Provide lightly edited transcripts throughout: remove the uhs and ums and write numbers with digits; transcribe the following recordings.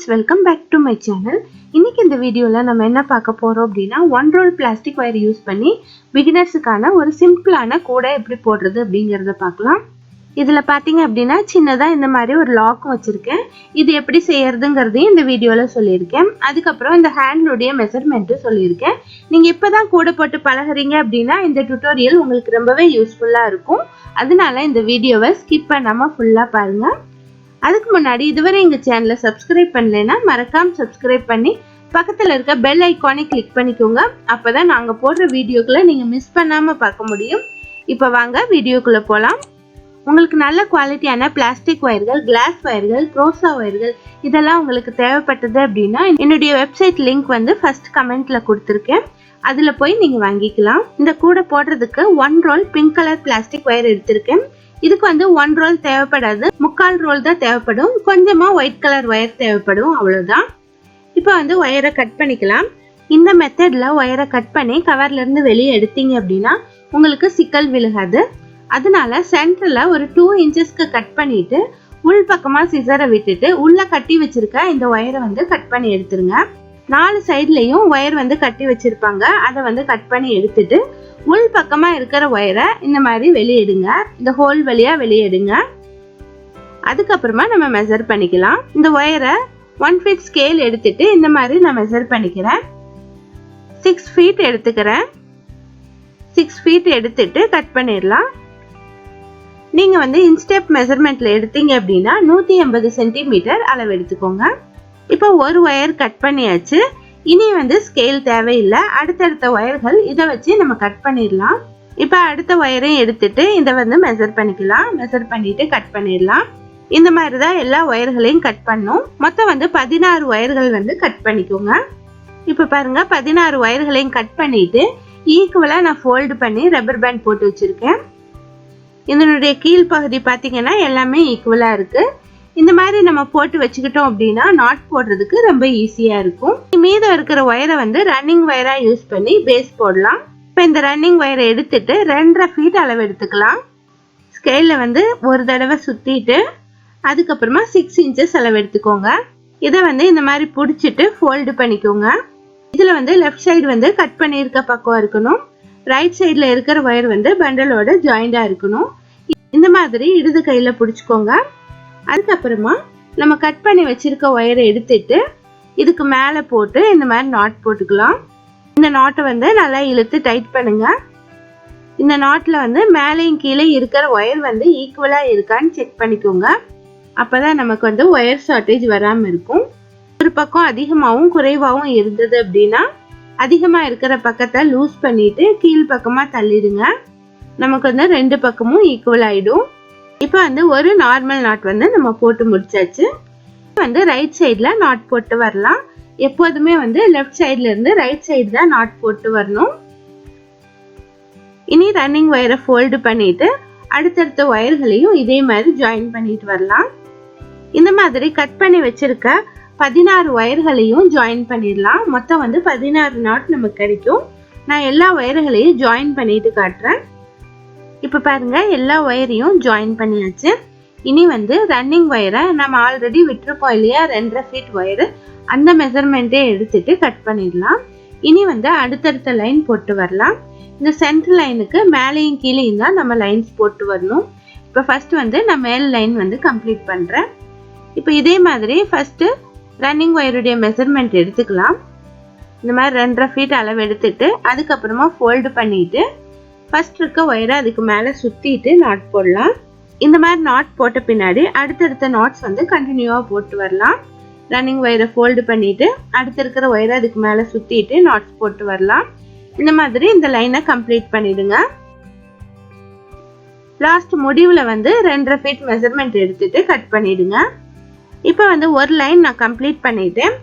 friends, welcome back to my channel. இன்னைக்கு இந்த வீடியோல நம்ம என்ன பார்க்க போறோம் அப்படினா one roll plastic wire use பண்ணி beginnersக்கான ஒரு சிம்பிளான கூடை எப்படி போடுறது அப்படிங்கறத பார்க்கலாம். இதுல பாத்தீங்க அப்படினா சின்னதா இந்த மாதிரி ஒரு லாக் வச்சிருக்கேன். இது எப்படி செய்யறதுங்கறதையும் இந்த வீடியோல சொல்லியிருக்கேன். அதுக்கு அப்புறம் இந்த ஹேண்ட்லோட மெஷர்மென்ட் சொல்லியிருக்கேன். நீங்க இப்பதான் கூடை போட்டு பழகுறீங்க அப்படினா இந்த டியூட்டோரியல் உங்களுக்கு ரொம்பவே யூஸ்ஃபுல்லா இருக்கும். அதனால இந்த வீடியோவை ஸ்கிப் பண்ணாம ஃபுல்லா பாருங்க. அதுக்கு முன்னாடி இதுவரை எங்க சேனலை சப்ஸ்கிரைப் பண்ணலைன்னா மறக்காம சப்ஸ்கிரைப் பண்ணி பக்கத்துல இருக்க பெல் ஐகானை கிளிக் பண்ணிக்கோங்க. அப்பதான் நாங்க போடுற வீடியோக்களை நீங்க மிஸ் பண்ணாம பார்க்க முடியும். இப்போ வாங்க வீடியோக்குள்ள போலாம். உங்களுக்கு நல்ல குவாலிட்டியான பிளாஸ்டிக் வயர்கள், கிளாஸ் வயர்கள், க்ரோசா வயர்கள் இதெல்லாம் உங்களுக்கு தேவைப்பட்டது அப்படின்னா என்னுடைய வெப்சைட் லிங்க் வந்து ஃபர்ஸ்ட் கமெண்ட்ல கொடுத்துருக்கேன். அதுல போய் நீங்க வாங்கிக்கலாம். இந்த கூடை போடுறதுக்கு 1 roll pink colour plastic wire எடுத்திருக்கேன். இதுக்கு வந்து 1 ரோல் தேவைப்படாது, 3/4 ரோல் தான் தேவைப்படும். கொஞ்சமா ஒயிட் கலர் வயர் தேவைப்படும், அவ்வளவுதான். இப்போ வந்து வயரை கட் பண்ணிக்கலாம். இந்த மெத்தட்ல வயரை கட் பண்ணி கவர்ல இருந்து வெளியே எடுத்தீங்க அப்படின்னா உங்களுக்கு சிக்கல் விழுகாது. அதனால சென்டர்ல ஒரு 2 இன்ச்சஸ்க்கு கட் பண்ணிட்டு உள் பக்கமா சிசரை விட்டுட்டு உள்ள கட்டி வச்சிருக்க இந்த வயரை வந்து கட் பண்ணி எடுத்துருங்க. 4 சைட்லயும் வயர் வந்து கட்டி வச்சிருப்பாங்க, அதை வந்து கட் பண்ணி எடுத்துட்டு உள் பக்கமா இருக்கிற வயரை இந்த மாதிரி வெளியேடுங்க. இந்த ஹோல் வழியா வெளியேடுங்க. அதுக்கப்புறமா நம்ம மெஷர் பண்ணிக்கலாம். இந்த வயரை 1 ஃபீட் ஸ்கேல் எடுத்துட்டு இந்த மாதிரி நான் மெஷர் பண்ணிக்கிறேன். 6 ஃபீட் எடுத்துக்கிறேன். 6 ஃபீட் எடுத்துட்டு கட் பண்ணிடலாம். நீங்க வந்து இன்ஸ்டெப் மெஷர்மெண்ட்ல எடுத்தீங்க அப்படின்னா 180 சென்டிமீட்டர் அளவு எடுத்துக்கோங்க. இப்போ ஒரு வயர் கட் பண்ணியாச்சு. இனி வந்து ஸ்கேல் தேவையில்லை. அடுத்தடுத்த வயர்கள் இதை வச்சு நம்ம கட் பண்ணிடலாம். இப்போ அடுத்த வயரையும் எடுத்துட்டு இதை வந்து மெஷர் பண்ணிக்கலாம். மெஷர் பண்ணிட்டு கட் பண்ணிடலாம். இந்த மாதிரி தான் எல்லா வயர்களையும் கட் பண்ணும். மொத்தம் வந்து 16 வயர்கள் வந்து கட் பண்ணிக்கோங்க. இப்போ பாருங்க 16 வயர்களையும் கட் பண்ணிட்டு ஈக்குவலா நான் ஃபோல்டு பண்ணி ரப்பர் பேண்ட் போட்டு வச்சிருக்கேன். இதனுடைய கீழ் பகுதி பார்த்தீங்கன்னா எல்லாமே ஈக்குவலா இருக்கு. இந்த மாதிரி நம்ம போட்டு வச்சுக்கிட்டோம் அப்படின்னா நாட் போடுறதுக்கு ரொம்ப ஈஸியா இருக்கும். மீதம் இருக்கிற வயரை வந்து ரன்னிங் வயரா யூஸ் பண்ணி பேஸ் போடலாம். இப்போ இந்த ரன்னிங் வயரை எடுத்துட்டு 2.5 ஃபீட் அளவு எடுத்துக்கலாம். ஸ்கேல்ல வந்து ஒரு தடவை சுத்திட்டு அதுக்கப்புறமா 6 இன்ச்சஸ் அளவு எடுத்துக்கோங்க. இதை வந்து இந்த மாதிரி பிடிச்சிட்டு ஃபோல்டு பண்ணிக்கோங்க. இதுல வந்து லெஃப்ட் சைடு வந்து கட் பண்ணியிருக்க பக்கம் இருக்கணும். ரைட் சைட்ல இருக்கிற வயர் வந்து பண்டலோட ஜாயிண்டா இருக்கணும். இந்த மாதிரி இடது கையில பிடிச்சுக்கோங்க. அதுக்கப்புறமா நம்ம கட் பண்ணி வச்சிருக்க வயரை எடுத்துட்டு இதுக்கு மேல போட்டு இந்த மாதிரி நாட் போட்டுக்கலாம். இந்த நாட்டை வந்து நல்லா இழுத்து டைட் பண்ணுங்க. இந்த நாட்ல வந்து மேலையும் கீழே இருக்கிற வயர் வந்து ஈக்குவலா இருக்கான்னு செக் பண்ணிக்கோங்க. அப்பதான் நமக்கு வந்து வயர் ஷார்டேஜ் வராம இருக்கும். ஒரு பக்கம் அதிகமாகவும் குறைவாகவும் இருந்தது அப்படின்னா அதிகமா இருக்கிற பக்கத்தை லூஸ் பண்ணிட்டு கீழ் பக்கமா தள்ளிடுங்க. நமக்கு வந்து 2 பக்கமும் ஈக்குவல் ஆயிடும். இப்போ வந்து ஒரு நார்மல் நாட் வந்து நம்ம போட்டு முடிச்சாச்சு. வந்து ரைட் சைடுல நாட் போட்டு வரலாம். எப்போதுமே வந்து லெஃப்ட் சைடுல இருந்து ரைட் சைடு தான் நாட் போட்டு வரணும். இனி ரன்னிங் வயரை ஃபோல்டு பண்ணிட்டு அடுத்தடுத்த வயர்களையும் இதே மாதிரி ஜாயின் பண்ணிட்டு வரலாம். இந்த மாதிரி கட் பண்ணி வச்சிருக்க 16 வயர்களையும் ஜாயின் பண்ணிடலாம். மொத்தம் வந்து 16 நாட் நமக்கு கிடைக்கும். நான் எல்லா வயர்களையும் ஜாயின் பண்ணிட்டு காட்டுறேன். இப்போ பாருங்க எல்லா வயரையும் ஜாயின் பண்ணியாச்சு. இனி வந்து ரன்னிங் வயரை நம்ம ஆல்ரெடி விட்டுருக்கோம் இல்லையா 2.5 ஃபீட் வயரு, அந்த மெஷர்மெண்ட்டே எடுத்துட்டு கட் பண்ணிடலாம். இனி வந்து அடுத்தடுத்த லைன் போட்டு வரலாம். இந்த சென்டர் லைனுக்கு மேலேயும் கீழேயும் தான் நம்ம லைன்ஸ் போட்டு வரணும். இப்போ ஃபர்ஸ்ட் வந்து நான் மேல் லைன் வந்து கம்ப்ளீட் பண்றேன். இப்போ இதே மாதிரி ஃபர்ஸ்ட் ரன்னிங் வயருடைய மெஷர்மெண்ட் எடுத்துக்கலாம். இந்த மாதிரி 2.5 ஃபீட் அளவு எடுத்துட்டு அதுக்கப்புறமா ஃபோல்டு பண்ணிட்டு ஃபர்ஸ்ட் இருக்க வயரை அதுக்கு மேல சுத்திட்டு நாட் போடலாம். இந்த மாதிரி நாட் போட்ட பின்னாடி அடுத்தடுத்த நாட்ஸ் வந்து கண்டினியூவா போட்டு வரலாம். ரன்னிங் வயரை ஃபோல்டு பண்ணிட்டு அடுத்த இருக்கிற வயரை அதுக்கு மேல சுத்திட்டு நாட்ஸ் போட்டு வரலாம். இந்த மாதிரி இந்த லைனை கம்ப்ளீட் பண்ணிடுங்க. லாஸ்ட் முடிவுல வந்து 2.5 ஃபீட் மெஷர்மெண்ட் எடுத்துட்டு கட் பண்ணிடுங்க. இப்போ வந்து ஒரு லைன் நான் கம்ப்ளீட் பண்ணிட்டேன்.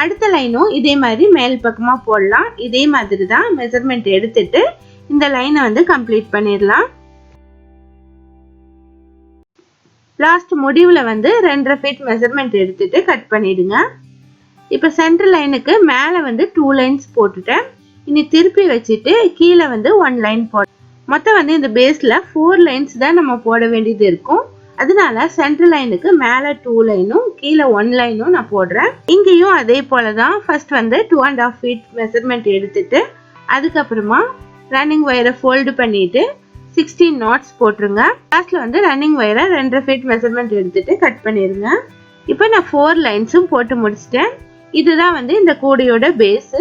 அடுத்த லைனும் இதே மாதிரி மேல் பக்கமா போடலாம். இதே மாதிரி தான் மெஷர்மெண்ட் எடுத்துட்டு இந்த லைனை வந்து கம்ப்ளீட் பண்ணிடலாம். லாஸ்ட் முடிவுல வந்து 2.5 ஃபீட் மெஷர்மெண்ட் எடுத்துட்டு கட் பண்ணிடுங்க. இப்போ சென்டர் லைனுக்கு மேல வந்து 2 லைன்ஸ் போட்டுட்டேன். இனி திருப்பி வச்சுட்டு கீழே வந்து 1 லைன் போட மொத்தம் வந்து இந்த பேஸ்ல 4 லைன்ஸ் தான் நம்ம போட வேண்டியது இருக்கும். அதனால சென்டர் லைனுக்கு மேல 2 லைனும் கீழே 1 லைனும் நான் போடுறேன். இங்கேயும் அதே போலதான் ஃபர்ஸ்ட் வந்து 2.5 feet மெஷர்மெண்ட் எடுத்துட்டு அதுக்கப்புறமா ரன்னிங் வயரை ஃபோல்டு பண்ணிட்டு 16 knots போட்டுருங்க. லாஸ்ட்ல வந்து ரன்னிங் வயரை 2.5 feet மெஷர்மெண்ட் எடுத்துட்டு கட் பண்ணிருங்க. இப்போ நான் 4 லைன்ஸும் போட்டு முடிச்சிட்டேன். இதுதான் வந்து இந்த கூடையோட பேஸ்.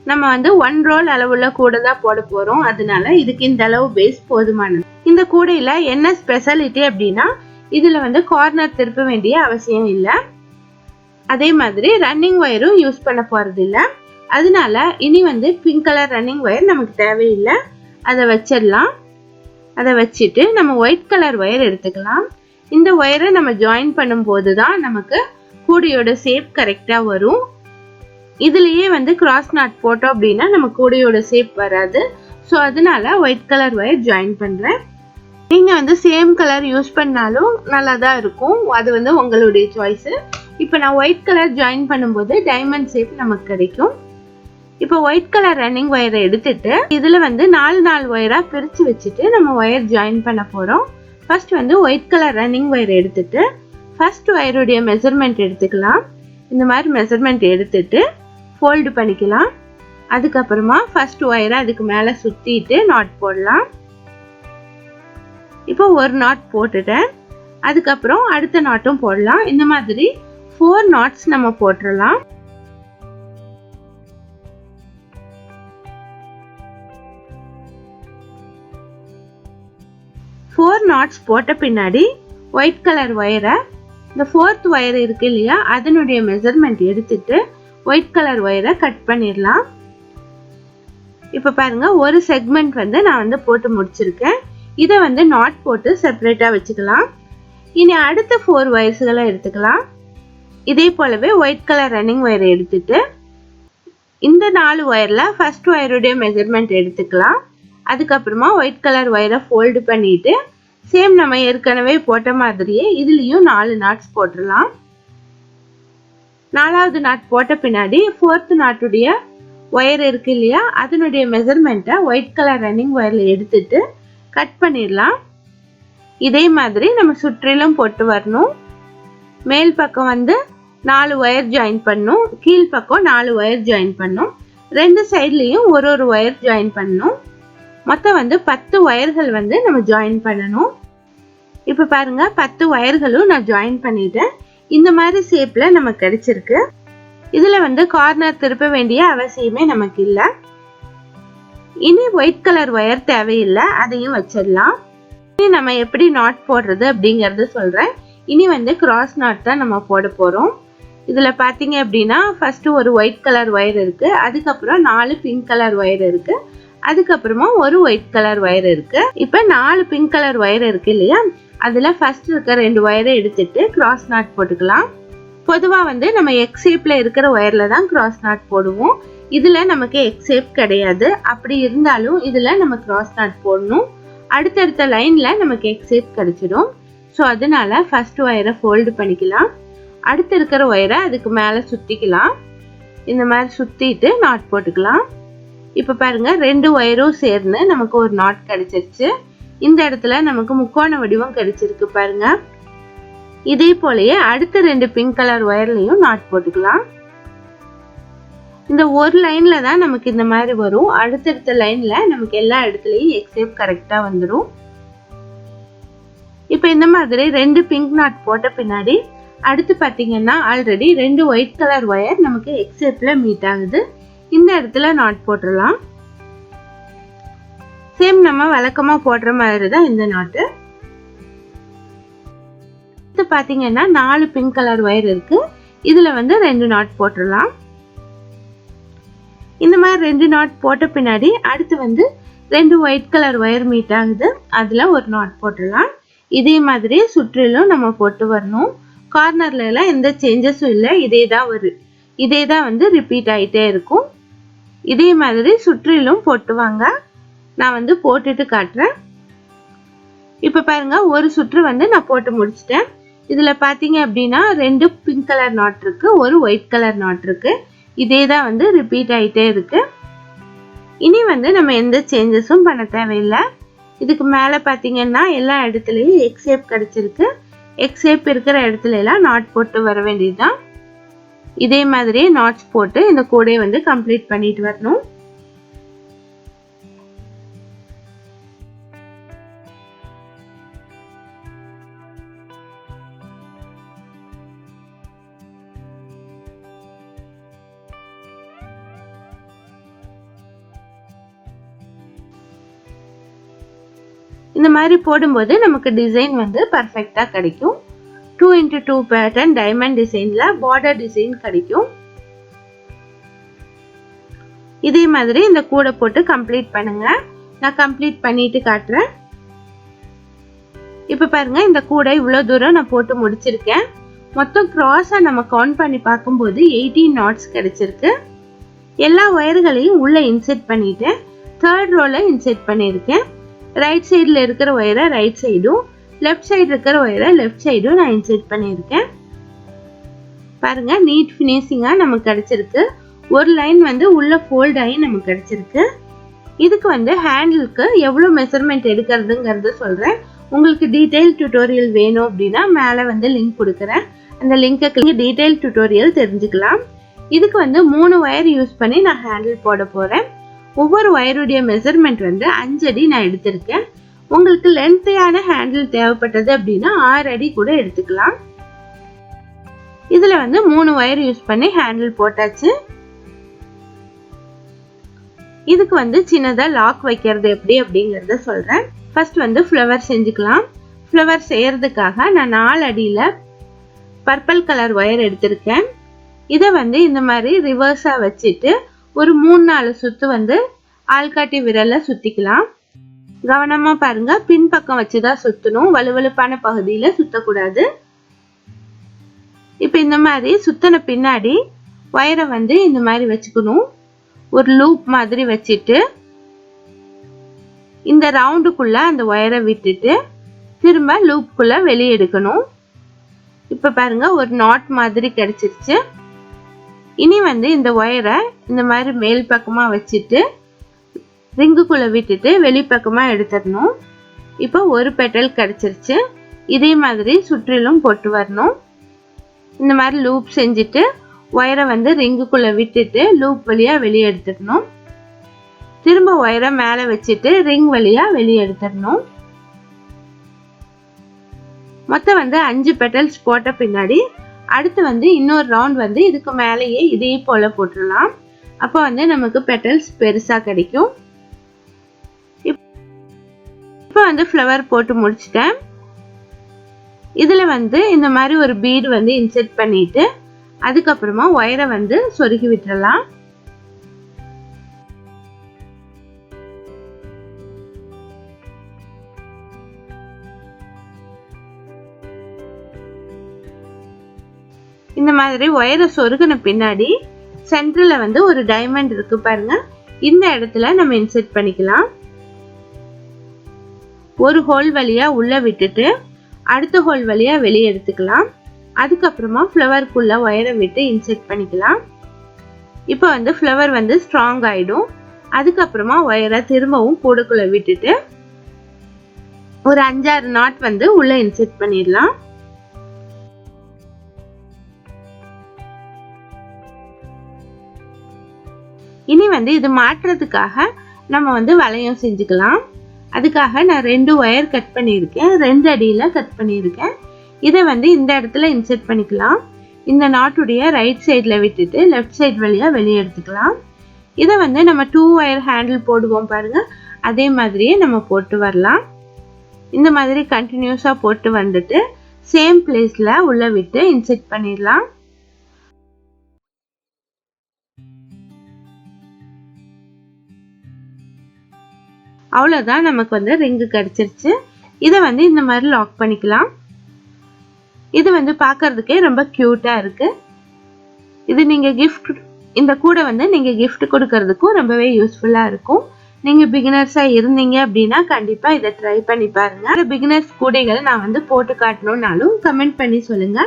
நம்ம வந்து 1 roll அளவுள்ள கூடை தான் போட போறோம். அதனால இதுக்கு இந்த அளவு பேஸ் போதுமானது. இந்த கூடையில என்ன ஸ்பெஷாலிட்டி அப்படின்னா இதுல வந்து கார்னர் திருப்ப வேண்டிய அவசியம் இல்லை. அதே மாதிரி ரன்னிங் வயரும் யூஸ் பண்ண போறது இல்லை. அதனால இனி வந்து பிங்க் கலர் ரன்னிங் வயர் நமக்கு தேவையில்லை. அதை வச்சிடலாம். அதை வச்சுட்டு நம்ம ஒயிட் கலர் வயர் எடுத்துக்கலாம். இந்த வயரை நம்ம ஜாயின் பண்ணும்போது தான் நமக்கு கூடையோட ஷேப் கரெக்டா வரும். இதுலயே வந்து கிராஸ் நாட் போட்டோம் அப்படின்னா நம்ம கூடையோட ஷேப் வராது. ஸோ அதனால ஒயிட் கலர் வயர் ஜாயின் பண்றேன். நீங்க வந்து சேம் கலர் யூஸ் பண்ணாலும் நல்லா தான் இருக்கும். அது வந்து உங்களுடைய சாய்ஸ். இப்போ நான் ஒயிட் கலர் ஜாயின் பண்ணும்போது டைமண்ட் ஷேப் நமக்கு கிடைக்கும். இப்போ ஒயிட் கலர் ரன்னிங் வயரை எடுத்துட்டு இதுல வந்து 4 வயரா பிரிச்சு வச்சுட்டு நம்ம வயர் ஜாயின் பண்ண போறோம். ஃபர்ஸ்ட் வந்து ஒயிட் கலர் ரன்னிங் வயர் எடுத்துட்டு ஃபர்ஸ்ட் வயருடைய மெஷர்மெண்ட் எடுத்துக்கலாம். இந்த மாதிரி மெஷர்மெண்ட் எடுத்துட்டு ஃபோல்டு பண்ணிக்கலாம். அதுக்கப்புறமா ஃபர்ஸ்ட் வயரை அதுக்கு மேல சுத்திட்டு நாட் போடலாம். இப்போ ஒரு நாட் போட்டுட்டேன். அதுக்கப்புறம் அடுத்த நாட்டும் போடலாம். இந்த மாதிரி 4 knots நம்ம போட்டுடலாம். ஃபோர் knots போட்ட பின்னாடி ஒயிட் கலர் வயரை இந்த 4th வயர் இருக்கு இல்லையா அதனுடைய மெஷர்மெண்ட் எடுத்துட்டு ஒயிட் கலர் வயரை கட் பண்ணிடலாம். இப்ப பாருங்க ஒரு செக்மெண்ட் வந்து நான் வந்து போட்டு முடிச்சிருக்கேன். இதை வந்து நாட் போட்டு செப்பரேட்டா வச்சுக்கலாம். இனி அடுத்த 4 வயர்ஸ்களை எடுத்துக்கலாம். இதே போலவே ஒயிட் கலர் ரன்னிங் வயரை எடுத்துட்டு இந்த 4 வயர்ல ஃபர்ஸ்ட் வயருடைய மெஷர்மெண்ட் எடுத்துக்கலாம். அதுக்கப்புறமா ஒயிட் கலர் வயரை ஃபோல்டு பண்ணிட்டு சேம் நம்ம ஏற்கனவே போட்ட மாதிரியே இதுலயும் 4 knots போட்டுடலாம். 4வது நாட் போட்ட பின்னாடி 4th நாட்டுடைய ஒயர் இருக்கு இல்லையா அதனுடைய மெஷர்மெண்ட்டை ஒயிட் கலர் ரன்னிங் வயர்ல எடுத்துட்டு கட் பண்ணிடலாம். இதே மாதிரி நம்ம சுற்றிலும் போட்டு வரணும். மேல் பக்கம் வந்து 4 வயர் ஜாயின் பண்ணும். கீழ் பக்கம் 4 வயர் ஜாயின் பண்ணும். ரெண்டு சைட்லயும் ஒரு வயர் ஜாயின் பண்ணணும். மொத்தம் வந்து 10 வயர்கள் வந்து நம்ம ஜாயின் பண்ணணும். இப்ப பாருங்க 10 வயர்களும் நான் ஜாயின் பண்ணிட்டேன். இந்த மாதிரி ஷேப்ல நமக்கு கிடைச்சிருக்கு. இதுல வந்து கார்னர் திருப்ப வேண்டிய அவசியமே நமக்கு இல்லை. இனி ஒயிட் கலர் வயர் தேவையில்லை. அதையும் வச்சிடலாம். இனி நம்ம எப்படி நாட் போடுறது அப்படிங்கறது சொல்றேன். இனி வந்து கிராஸ் நாட் தான் நம்ம போட போறோம். இதுல பாத்தீங்க அப்படின்னா ஃபர்ஸ்ட் ஒரு ஒயிட் கலர் வயர் இருக்கு. அதுக்கப்புறம் 4 பிங்க் கலர் வயர் இருக்கு. அதுக்கப்புறமா ஒரு ஒயிட் கலர் வயர் இருக்கு. இப்ப 4 பிங்க் கலர் வயர் இருக்கு இல்லையா அதுல ஃபர்ஸ்ட் இருக்க 2 வயரை எடுத்துட்டு கிராஸ் நாட் போட்டுக்கலாம். பொதுவா வந்து நம்ம எக்ஸ் ஷேப்ல இருக்கிற வயர்ல தான் கிராஸ் நாட் போடுவோம். இதுல நமக்கு எக்ஸ் ஷேப் கிடையாது. அப்படி இருந்தாலும் இதுல நம்ம கிராஸ் நாட் போடணும். அடுத்தடுத்த லைன்ல நமக்கு எக்ஸ் ஷேப் கிடைச்சிடும். ஸோ அதனால ஃபர்ஸ்ட் வயரை ஃபோல்டு பண்ணிக்கலாம். அடுத்து இருக்கிற வயரை அதுக்கு மேல சுத்திக்கலாம். இந்த மாதிரி சுத்திட்டு நாட் போட்டுக்கலாம். இப்ப பாருங்க 2 வயரும் சேர்ந்து நமக்கு ஒரு நாட் கிடைச்சிருச்சு. இந்த இடத்துல நமக்கு முக்கோண வடிவம் கிடைச்சிருக்கு பாருங்க. இதே போலயே அடுத்த 2 பிங்க் கலர் வயர்லயும் நாட் போட்டுக்கலாம். இந்த ஒரு லைன்ல தான் நமக்கு இந்த மாதிரி வரும். அடுத்தடுத்த லைன்ல நமக்கு எல்லா இடத்துலயும் எக்ஸ் ஷேப் கரெக்டா வந்துடும். இப்ப இந்த மாதிரி 2 பிங்க் நாட் போட்ட பின்னாடி அடுத்து பாத்தீங்கன்னா ஆல்ரெடி 2 ஒயிட் கலர் வயர் நமக்கு எக்ஸ் ஷேப்ல மீட் ஆகுது. இந்த இடத்துல நாட் போட்டுடலாம். சேம் நம்ம வழக்கமா போடுற மாதிரி தான் இந்த நாட்டு. இது பாத்தீங்கன்னா 4 பிங்க் கலர் வயர் இருக்கு. இதுல வந்து 2 நாட் போட்டுடலாம். இந்த மாதிரி 2 நாட் போட்ட பின்னாடி அடுத்து வந்து 2 ஒயிட் கலர் வயர் மீட் ஆகுது. அதுல ஒரு நாட் போட்டுடலாம். இதே மாதிரி சுற்றிலும் நம்ம போட்டு வரணும். கார்னர்ல எல்லாம் எந்த சேஞ்சஸும் இல்லை. இதே தான் வந்து ரிப்பீட் ஆயிட்டே இருக்கும். இதே மாதிரி சுற்றிலும் போட்டு வாங்க. நான் வந்து போட்டுட்டு காட்டுறேன். இப்ப பாருங்க ஒரு சுற்று வந்து நான் போட்டு முடிச்சிட்டேன். இதுல பாத்தீங்க அப்படின்னா 2 பிங்க் கலர் நாட் இருக்கு, ஒரு ஒயிட் கலர் நாட் இருக்கு. இதே தான் வந்து ரிப்பீட் ஆயிட்டே இருக்கு. இனி வந்து நம்ம எந்த சேஞ்சஸும் பண்ண தேவையில்லை. இதுக்கு மேலே பார்த்தீங்கன்னா எல்லா இடத்துலையும் எக் ஷேப் கிடைச்சிருக்கு. எக் ஷேப் இருக்கிற இடத்துல எல்லாம் நாட் போட்டு வர வேண்டியதுதான். இதே மாதிரியே நாட்ஸ் போட்டு இந்த கூடையை வந்து கம்ப்ளீட் பண்ணிட்டு வரணும். இந்த மாதிரி போடும்போது நமக்கு டிசைன் வந்து பர்ஃபெக்ட்டா கிடைக்கும். 2x2 பேட்டர்ன் டைமண்ட் டிசைன்ல பார்டர் டிசைன் கிடைக்கும். இதே மாதிரி இந்த கூடை போட்டு கம்ப்ளீட் பண்ணுங்க. நான் கம்ப்ளீட் பண்ணிட்டு காட்டுறேன். இப்ப பாருங்க, இந்த கூடை இவ்வளவு தூரம் நான் போட்டு முடிச்சிருக்கேன். மொத்தம் கிராஸா நம்ம கவுண்ட் பண்ணி பார்க்கும்போது 18 நாட்ஸ் கிடைச்சிருக்கு. எல்லா ஒயர்களையும் உள்ள இன்செர்ட் பண்ணிட்டேன். தேர்ட் ரோல இன்செர்ட் பண்ணியிருக்கேன். ரைட் சைடில் இருக்கிற ஒயரை ரைட் சைடும், லெஃப்ட் சைடு இருக்கிற ஒயரை லெஃப்ட் சைடும் நான் இன்செர்ட் பண்ணியிருக்கேன். பாருங்க, நீட் ஃபினிஷிங்காக நமக்கு கிடைச்சிருக்கு. ஒரு லைன் வந்து உள்ள ஃபோல்ட் ஆகி நமக்கு கிடைச்சிருக்கு. இதுக்கு வந்து ஹேண்டிலுக்கு எவ்வளோ மெஷர்மெண்ட் எடுக்கிறதுங்கிறத சொல்கிறேன். உங்களுக்கு டீட்டெயில் டியூட்டோரியல் வேணும் அப்படின்னா மேலே வந்து லிங்க் கொடுக்குறேன். அந்த லிங்கை டீட்டெயில் டியூட்டோரியல் தெரிஞ்சுக்கலாம். இதுக்கு வந்து 3 ஒயர் யூஸ் பண்ணி நான் ஹேண்டில் போட போகிறேன். ஒவ்வொரு ஒயருடைய மெஷர்மெண்ட் வந்து 5 அடி நான் எடுத்திருக்கேன். உங்களுக்கு லென்த்தியான ஹேண்டில் தேவைப்பட்டது அப்படின்னா 6 அடி கூட எடுத்துக்கலாம். இதுல வந்து 3 ஒயர் யூஸ் பண்ணி ஹேண்டில் போட்டாச்சு. இதுக்கு வந்து சின்னதா லாக் வைக்கிறது எப்படி அப்படிங்கறத சொல்றேன். ஃபர்ஸ்ட் வந்து ஃப்ளவர் செஞ்சுக்கலாம். ஃப்ளவர் செய்யறதுக்காக நான் 4 அடியில பர்பிள் கலர் ஒயர் எடுத்திருக்கேன். இதை வந்து இந்த மாதிரி ரிவர்ஸா வச்சுட்டு ஒரு 3-4 சுத்து வந்து ஆள்காட்டி விரல்ல சுத்திக்கலாம். கவனமா பாருங்க, பின்பக்கம் வச்சுதான் சுத்தணும். வலுவலுப்பான பகுதியில சுத்தக்கூடாது. இப்ப இந்த மாதிரி சுத்தின பின்னாடி ஒயரை வந்து இந்த மாதிரி வச்சுக்கணும். ஒரு லூப் மாதிரி வச்சுட்டு இந்த ரவுண்டுக்குள்ள அந்த ஒயரை விட்டுட்டு திரும்ப லூப்புக்குள்ள வெளியே எடுக்கணும். இப்ப பாருங்க, ஒரு நாட் மாதிரி கிடைச்சிருச்சு. இனி வந்து இந்த ஒயரை இந்த மாதிரி மேல் பக்கமா வச்சுட்டு ரிங்குக்குள்ள விட்டுட்டு வெளிப்பக்கமா எடுத்துடணும். இப்போ ஒரு பெட்டல் கிடைச்சிருச்சு. இதே மாதிரி சுற்றிலும் போட்டு வரணும். இந்த மாதிரி லூப் செஞ்சுட்டு ஒயரை வந்து ரிங்குக்குள்ள விட்டுட்டு லூப் வழியா வெளியே எடுத்துடணும். திரும்ப ஒயரை மேலே வச்சுட்டு ரிங் வழியா வெளியே எடுத்துடணும். மொத்தம் வந்து 5 பெட்டல்ஸ் போட்ட பின்னாடி அடுத்து வந்து இன்னொரு ரவுண்ட் வந்து இதுக்கு மேலேயே இதே போல போட்டுடலாம். அப்போ வந்து நமக்கு பெட்டல்ஸ் பெருசா கிடைக்கும். இப்போ வந்து ஃப்ளவர் போட்டு முடிச்சிட்டேன். இதுல வந்து இந்த மாதிரி ஒரு பீட் வந்து இன்செர்ட் பண்ணிட்டு அதுக்கப்புறமா ஒயரை வந்து சொருகி விட்டுறலாம். இந்த மாதிரி ஒயரை சொருகின பின்னாடி சென்டர்ல வந்து ஒரு டைமண்ட் இருக்கு பாருங்க. இந்த இடத்துல நம்ம இன்செர்ட் பண்ணிக்கலாம். ஒரு ஹோல் வழியா உள்ள விட்டுட்டு அடுத்த ஹோல் வழியா வெளியே எடுத்துக்கலாம். அதுக்கப்புறமா ஃப்ளவருக்குள்ள ஒயரை விட்டு இன்செர்ட் பண்ணிக்கலாம். இப்போ வந்து ஃப்ளவர் வந்து ஸ்ட்ராங் ஆயிடும். அதுக்கப்புறமா ஒயரை திரும்பவும் கூடைக்குள்ள விட்டுட்டு ஒரு 5-6 நாட் வந்து உள்ள இன்செர்ட் பண்ணிடலாம். இனி வந்து இது மாற்றுறதுக்காக நம்ம வந்து வளையம் செஞ்சுக்கலாம். அதுக்காக நான் 2 ஒயர் கட் பண்ணியிருக்கேன். 2 அடியில கட் பண்ணியிருக்கேன். இதை வந்து இந்த இடத்துல இன்செர்ட் பண்ணிக்கலாம். இந்த நாட்டுடைய ரைட் சைட்ல விட்டுட்டு லெஃப்ட் சைடு வழியா வெளியே எடுத்துக்கலாம். இதை வந்து நம்ம 2 ஒயர் ஹேண்டில் போடுவோம் பாருங்க, அதே மாதிரியே நம்ம போட்டு வரலாம். இந்த மாதிரி கண்டினியூஸா போட்டு வந்துட்டு சேம் பிளேஸ்ல உள்ள விட்டு இன்செர்ட் பண்ணிடலாம். அவ்வளவுதான், நமக்கு வந்து ரிங்கு கிடைச்சிருச்சு. இதை வந்து இந்த மாதிரி லாக் பண்ணிக்கலாம். இது வந்து பார்க்கிறதுக்கே ரொம்ப கியூட்டா இருக்கு. இது நீங்க gift, இந்த கூடை வந்து நீங்க gift கொடுக்கிறதுக்கும் ரொம்பவே யூஸ்ஃபுல்லா இருக்கும். நீங்க பிகினர்ஸா இருந்தீங்க அப்படின்னா கண்டிப்பா இதை ட்ரை பண்ணி பாருங்க. பிகினர்ஸ் கூடைகளை நான் வந்து போட்டு காட்டணும்னாலும் கமெண்ட் பண்ணி சொல்லுங்க.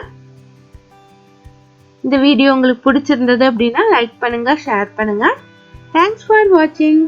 இந்த வீடியோ உங்களுக்கு பிடிச்சிருந்தது அப்படின்னா லைக் பண்ணுங்க, ஷேர் பண்ணுங்க. தேங்க்ஸ் ஃபார் வாட்சிங்.